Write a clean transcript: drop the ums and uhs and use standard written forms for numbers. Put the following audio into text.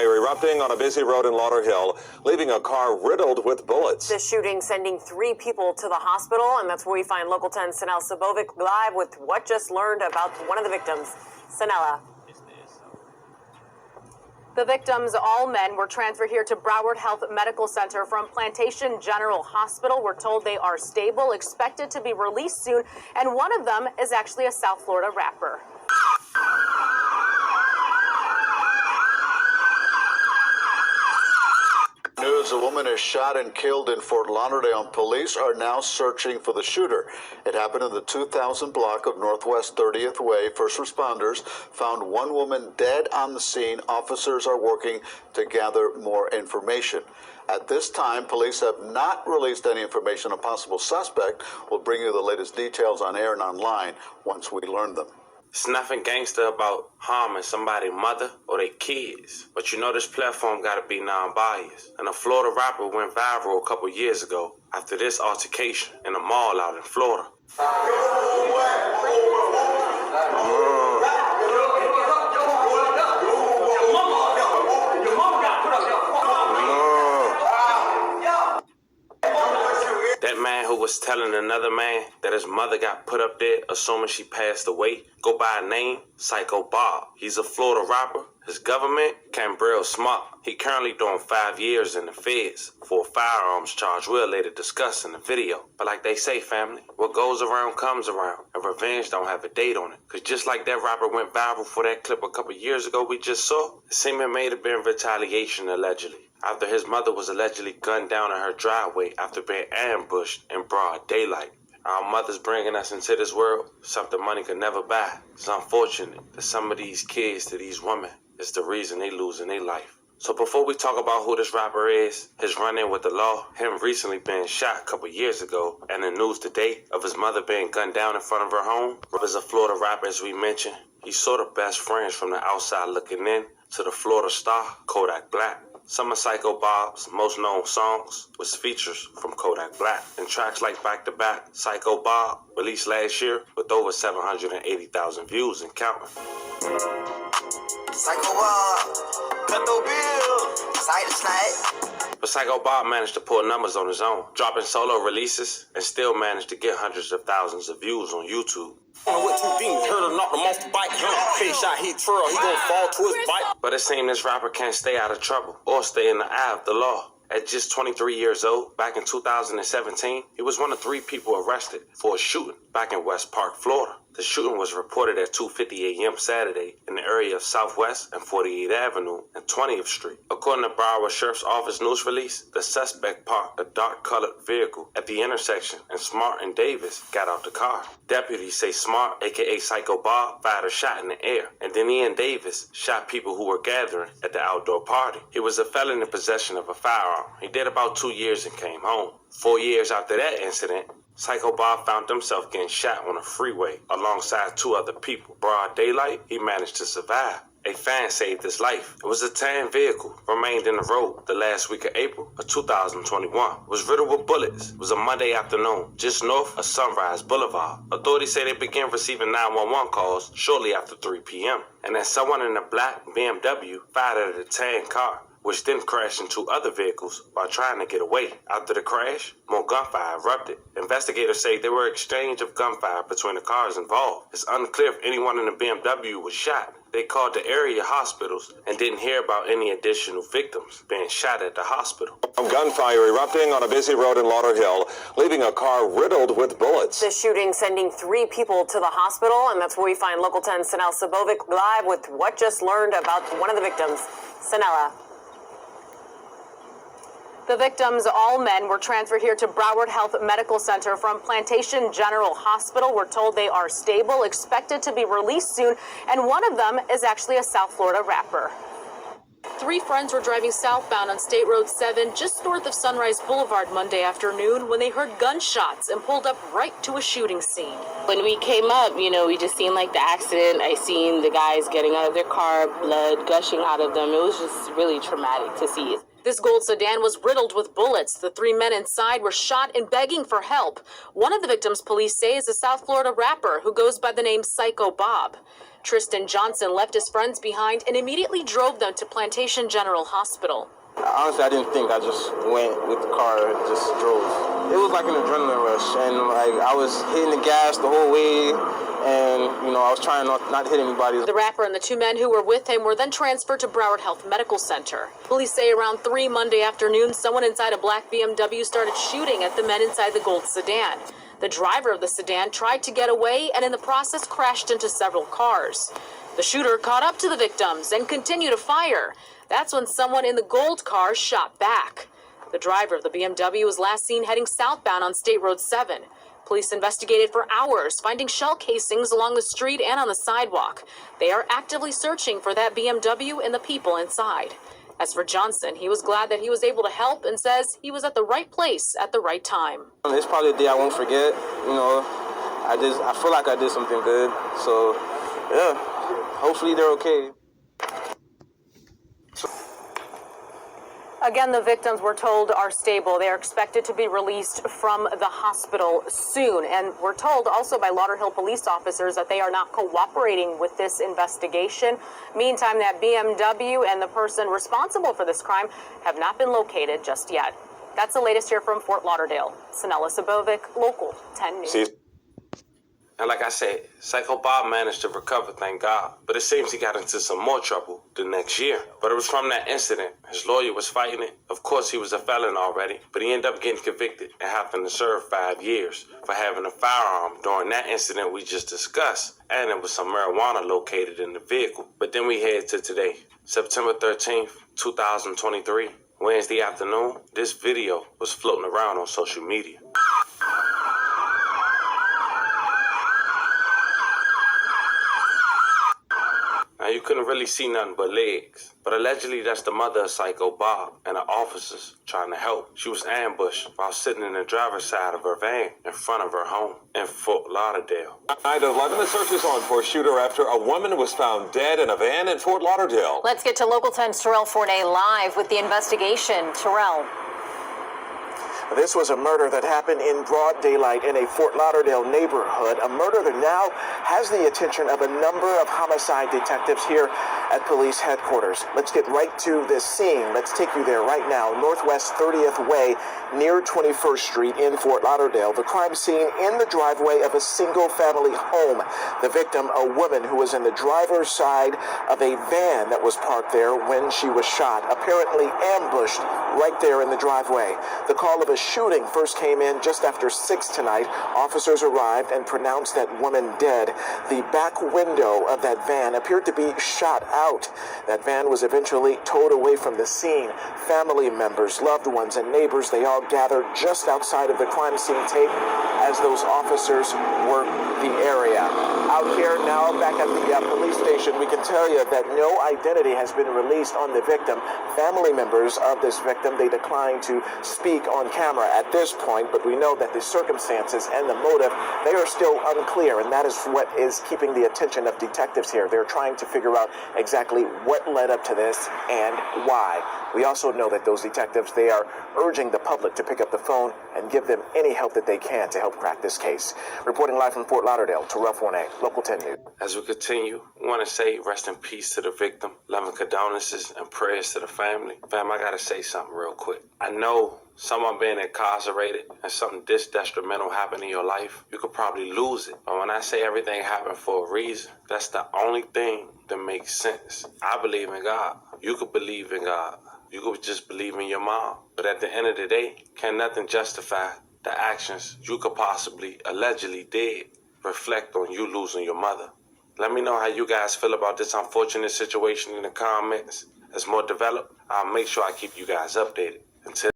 gunfire erupting on a busy road in Lauderhill, leaving a car riddled with bullets. The shooting sending 3 people to the hospital, and that's where we find Local 10 Sanel Sabovic live with what just learned about one of the victims. Sanela. The victims, all men, were transferred here to Broward Health Medical Center from Plantation General Hospital. We're told they are stable, expected to be released soon, and one of them is actually a South Florida rapper. News: a woman is shot and killed in Fort Lauderdale. Police are now searching for the shooter. It happened in the 2000 block of Northwest 30th Way. First responders found one woman dead on the scene. Officers are working to gather more information. At this time, police have not released any information on a possible suspect. We'll bring you the latest details on air and online once we learn them. It's nothing gangster about harming somebody's mother or their kids. But you know this platform gotta be non-biased. And a Florida rapper went viral a couple years ago after this altercation in a mall out in Florida. That man who was telling another man that his mother got put up there, assuming she passed away, go by a name, Psycho Bob. He's a Florida rapper. His government, Cambril Smart. He currently doing 5 years in the feds for a firearms charge we'll later discuss in the video. But like they say, family, what goes around comes around, and revenge don't have a date on it. Cause just like that rapper went viral for that clip a couple years ago we just saw, it seemed it may have been retaliation allegedly, after his mother was allegedly gunned down in her driveway after being ambushed in broad daylight. Our mothers bringing us into this world, something money could never buy. It's unfortunate that some of these kids to these women is the reason they losing their life. So before we talk about who this rapper is, his run-in with the law, him recently being shot a couple years ago, and the news today of his mother being gunned down in front of her home, as a Florida rapper, as we mentioned, he's sort of best friends from the outside looking in to the Florida star, Kodak Black. Some of Psycho Bob's most known songs was features from Kodak Black, and tracks like Back to Back, Psycho Bob, released last year with over 780,000 views and counting. Psycho Bob, cut the bill, side to side. But Psycho Bob managed to pull numbers on his own, dropping solo releases, and still managed to get hundreds of thousands of views on YouTube. With 2 demons, heard her knock him off the bike. Face shot, he trail, he gon' fall to his bike. But it seems this rapper can't stay out of trouble or stay in the eye of the law. At just 23 years old, back in 2017, he was one of 3 people arrested for a shooting back in West Park, Florida. The shooting was reported at 2:50 a.m. Saturday in the area of Southwest and 48th Avenue and 20th Street. According to Broward Sheriff's Office news release, the suspect parked a dark-colored vehicle at the intersection, and Smart and Davis got out the car. Deputies say Smart, aka Psycho Bob, fired a shot in the air, and then he and Davis shot people who were gathering at the outdoor party. He was a felon in possession of a firearm. He did about 2 years and came home. 4 years after that incident, Psycho Bob found himself getting shot on a freeway alongside 2 other people. Broad daylight, he managed to survive. A fan saved his life. It was a tan vehicle, remained in the road the last week of April of 2021. It was riddled with bullets. It was a Monday afternoon, just north of Sunrise Boulevard. Authorities say they began receiving 911 calls shortly after 3 p.m. and that someone in a black BMW fired at a tan car, which then crashed into other vehicles while trying to get away. After the crash, more gunfire erupted. Investigators say there were exchange of gunfire between the cars involved. It's unclear if anyone in the BMW was shot. They called the area hospitals and didn't hear about any additional victims being shot at the hospital. Gunfire erupting on a busy road in Lauderhill, leaving a car riddled with bullets. The shooting sending 3 people to the hospital, and that's where we find Local 10 Sanel Sabovic live with what just learned about one of the victims. Sanela. The victims, all men, were transferred here to Broward Health Medical Center from Plantation General Hospital. We're told they are stable, expected to be released soon, and one of them is actually a South Florida rapper. 3 friends were driving southbound on State Road 7 just north of Sunrise Boulevard Monday afternoon when they heard gunshots and pulled up right to a shooting scene. When we came up, we just seen like the accident. I seen the guys getting out of their car, blood gushing out of them. It was just really traumatic to see it. This gold sedan was riddled with bullets. The 3 men inside were shot and begging for help. One of the victims, police say, is a South Florida rapper who goes by the name Psycho Bob. Tristan Johnson left his friends behind and immediately drove them to Plantation General Hospital. Honestly, I didn't think. I just went with the car and just drove. It was like an adrenaline rush, and I was hitting the gas the whole way, and I was trying not to hit anybody. The rapper and the 2 men who were with him were then transferred to Broward Health Medical Center. Police say around 3 Monday afternoon, someone inside a black BMW started shooting at the men inside the gold sedan. The driver of the sedan tried to get away and in the process crashed into several cars. The shooter caught up to the victims and continued to fire. That's when someone in the gold car shot back. The driver of the BMW was last seen heading southbound on State Road 7. Police investigated for hours, finding shell casings along the street and on the sidewalk. They are actively searching for that BMW and the people inside. As for Johnson, he was glad that he was able to help and says he was at the right place at the right time. It's probably a day I won't forget. I feel like I did something good. So, yeah, hopefully they're okay. Again, the victims, we're told, are stable. They are expected to be released from the hospital soon. And we're told also by Lauderhill police officers that they are not cooperating with this investigation. Meantime, that BMW and the person responsible for this crime have not been located just yet. That's the latest here from Fort Lauderdale. Sanella Sabovic, Local 10 News. And like I said, Psycho Bob managed to recover, thank God. But it seems he got into some more trouble the next year. But it was from that incident. His lawyer was fighting it. Of course, he was a felon already, but he ended up getting convicted and having to serve 5 years for having a firearm during that incident we just discussed. And there was some marijuana located in the vehicle. But then we head to today, September 13th, 2023, Wednesday afternoon. This video was floating around on social media. Now, you couldn't really see nothing but legs. But allegedly, that's the mother of Psycho Bob and the officers trying to help. She was ambushed while sitting in the driver's side of her van in front of her home in Fort Lauderdale. Night 11, the search is on for a shooter after a woman was found dead in a van in Fort Lauderdale. Let's get to Local 10's Terrell Forney live with the investigation. Terrell. This was a murder that happened in broad daylight in a Fort Lauderdale neighborhood, a murder that now has the attention of a number of homicide detectives here at police headquarters. Let's get right to this scene. Let's take you there right now, Northwest 30th Way, near 21st Street in Fort Lauderdale. The crime scene in the driveway of a single-family home. The victim, a woman who was in the driver's side of a van that was parked there when she was shot, apparently ambushed right there in the driveway. The call of a shooting first came in just after 6 tonight. Officers arrived and pronounced that woman dead. The back window of that van appeared to be shot out. That van was eventually towed away from the scene. Family members, loved ones, and neighbors, they all gathered just outside of the crime scene tape as those officers worked the area. Out here now, back at the police station, we can tell you that no identity has been released on the victim. Family members of this victim, they declined to speak on camera at this point, but we know that the circumstances and the motive, they are still unclear, and that is what is keeping the attention of detectives here. They're trying to figure out exactly what led up to this and why. We also know that those detectives, they are urging the public to pick up the phone and give them any help that they can to help crack this case. Reporting live from Fort Lauderdale, Terrell Forney, Local 10 News. As we continue, we want to say rest in peace to the victim, loving condolences and prayers to the family. Fam, I got to say something real quick. I know someone being incarcerated and something this detrimental happened in your life, you could probably lose it. But when I say everything happened for a reason, that's the only thing that makes sense. I believe in God. You could believe in God. You could just believe in your mom. But at the end of the day, can nothing justify the actions you could possibly, allegedly did, reflect on you losing your mother. Let me know how you guys feel about this unfortunate situation in the comments. As more developed, I'll make sure I keep you guys updated. Until